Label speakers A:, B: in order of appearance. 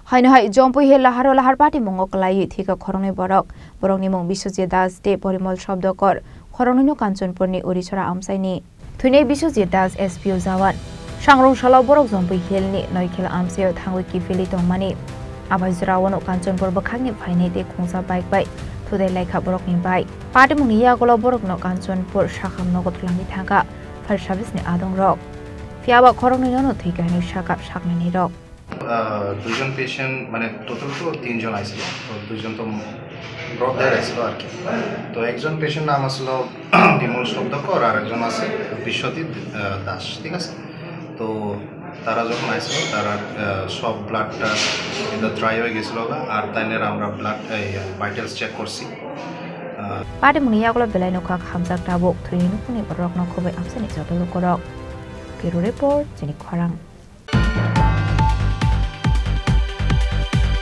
A: Haino Jampui Laharo Lahar Patimungo Kwlaiwi Thowikha Khoroknwi Borokni Mung Biswajit Das tei Parimal Sabdakar Khoroknwi Kanchanpur ni Uricherra Amchaini Thwinai Biswajit Das SPO Jawan Sangrong Shala Borok Jampui ni Noikhel Amchaio Thangwi Kifili Tongmani Abajrawano Kanchanpur Bakhangni Phainai tei Khungsa bike bai Thudai Laikha Borokni bai Patimungni Yagola Borokno Kanchanpur Shakhamno Gotlangi Thangka Fire Service ni Adong Rok Fiaba Khoroknwi no Thowikha ni Shakap Shaknani Rok
B: দুজন patient মানে total তো তিনজন আইছিল তো দুজন তো broad দেয়ার আইছিল আর কি তো একজন পেশেন্ট নাম আসলো বিমল শব্দকর আর একজন আছে বিশ্বজিৎ দাস ঠিক আছে তো তারা যখন আইছিল তারা সব ব্লাডটা এটা ড্রাই হয়ে গেছিল আর তাইনের আমরা ব্লাড ভাইটালস চেক করছি
A: Patimungo Yagola Belaino Kak Hamzak Tabok Thwinai Nukuni Borokno Khobai Amchaini Jotolo Korok Bureau Report Chini Khorang